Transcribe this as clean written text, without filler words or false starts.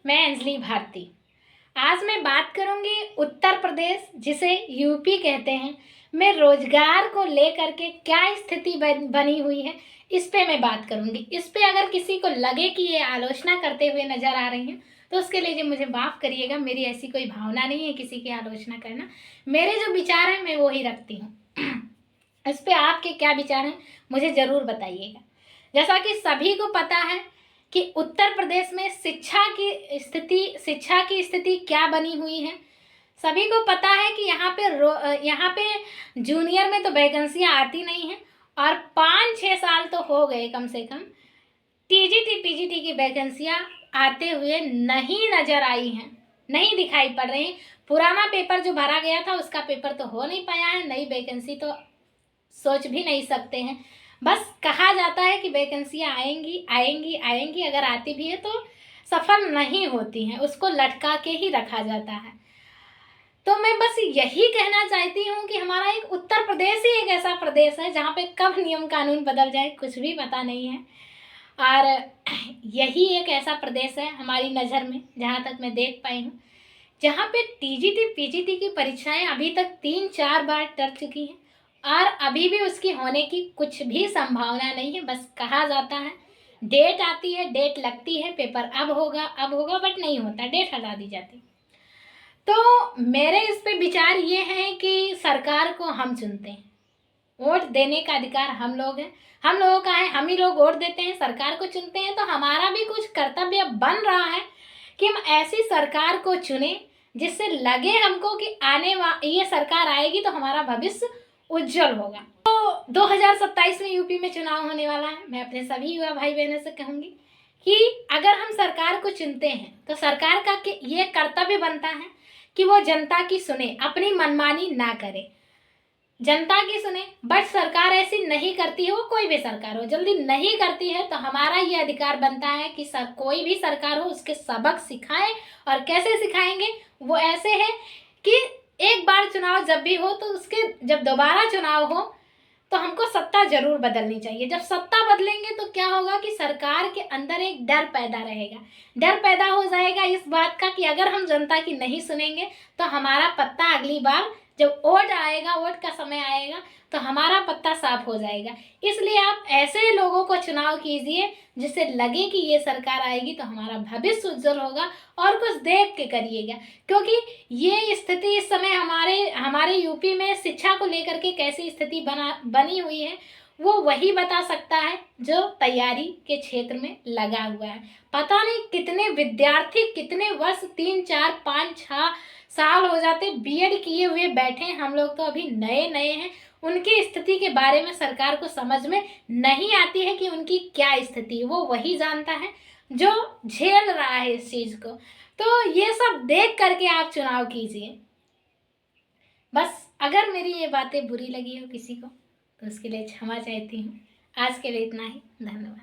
मैं अंजलि भारती। आज मैं बात करूंगी उत्तर प्रदेश, जिसे यूपी कहते हैं, में रोजगार को लेकर के क्या स्थिति बनी हुई है, इस पे मैं बात करूंगी। इस पे अगर किसी को लगे कि ये आलोचना करते हुए नजर आ रही हैं तो उसके लिए जो मुझे माफ़ करिएगा, मेरी ऐसी कोई भावना नहीं है किसी की आलोचना करना। मेरे जो विचार हैं मैं वो ही रखती हूँ। इस पे आपके क्या विचार हैं मुझे ज़रूर बताइएगा। जैसा कि सभी को पता है कि उत्तर प्रदेश में शिक्षा की स्थिति क्या बनी हुई है। सभी को पता है कि यहाँ पे जूनियर में तो वैकेंसियाँ आती नहीं हैं, और 5-6 साल तो हो गए कम से कम टीजीटी पीजीटी की वैकेंसियाँ आते हुए नहीं नजर आई हैं, नहीं दिखाई पड़ रही। पुराना पेपर जो भरा गया था उसका पेपर तो हो नहीं पाया है, नई वैकेंसी तो सोच भी नहीं सकते हैं। बस कहा जाता है कि वैकेंसियाँ आएंगी आएंगी आएंगी, अगर आती भी है तो सफल नहीं होती हैं, उसको लटका के ही रखा जाता है। तो मैं बस यही कहना चाहती हूँ कि हमारा एक उत्तर प्रदेश ही एक ऐसा प्रदेश है जहाँ पे कब नियम कानून बदल जाए कुछ भी पता नहीं है। और यही एक ऐसा प्रदेश है हमारी नज़र में, जहाँ तक मैं देख पाई हूँ, जहाँ पे टीजीटी पीजीटी की परीक्षाएं अभी तक 3-4 बार टल चुकी हैं, और अभी भी उसकी होने की कुछ भी संभावना नहीं है। बस कहा जाता है, डेट आती है, डेट लगती है, पेपर अब होगा, बट नहीं होता, डेट हटा दी जाती। तो मेरे इस पे विचार ये है कि सरकार को हम चुनते हैं, वोट देने का अधिकार हम लोग हैं, हम लोगों का है, हम ही लोग वोट देते हैं, सरकार को चुनते हैं। तो हमारा भी कुछ कर्तव्य बन रहा है कि हम ऐसी सरकार को चुने जिससे लगे हमको कि ये सरकार आएगी तो हमारा भविष्य उज्जवल होगा। तो 2027 में यूपी में चुनाव होने वाला है। मैं अपने सभी युवा भाई बहनों से कहूँगी कि अगर हम सरकार को चुनते हैं तो सरकार का ये कर्तव्य बनता है कि वो जनता की सुने, अपनी मनमानी ना करे, जनता की सुने। बट सरकार ऐसी नहीं करती है, वो कोई भी सरकार हो, जल्दी नहीं करती है। तो हमारा ये अधिकार बनता है कि कोई भी सरकार हो उसके सबक सिखाएं। और कैसे सिखाएंगे? वो ऐसे है कि एक बार चुनाव जब भी हो तो उसके जब दोबारा चुनाव हो तो हमको सत्ता जरूर बदलनी चाहिए। जब सत्ता बदलेंगे तो क्या होगा कि सरकार के अंदर एक डर पैदा रहेगा, डर पैदा हो जाएगा इस बात का कि अगर हम जनता की नहीं सुनेंगे तो हमारा पत्ता अगली बार जब वोट आएगा, वोट का समय आएगा, तो हमारा पत्ता साफ हो जाएगा। इसलिए आप ऐसे लोगों को चुनाव कीजिए जिससे लगे कि ये सरकार आएगी तो हमारा भविष्य उज्जवल होगा, और कुछ देख के करिएगा। क्योंकि ये स्थिति इस समय हमारे यूपी में शिक्षा को लेकर के कैसी स्थिति बनी हुई है वो वही बता सकता है जो तैयारी के क्षेत्र में लगा हुआ है। पता नहीं कितने विद्यार्थी कितने वर्ष 3-4-5-6 साल हो जाते बीएड किए हुए बैठे हैं, हम लोग तो अभी नए नए हैं। उनकी स्थिति के बारे में सरकार को समझ में नहीं आती है कि उनकी क्या स्थिति है, वो वही जानता है जो झेल रहा है इस चीज़ को। तो ये सब देख करके आप चुनाव कीजिए। बस अगर मेरी ये बातें बुरी लगी हो किसी को तो उसके लिए क्षमा चाहती हूँ। आज के लिए इतना ही, धन्यवाद।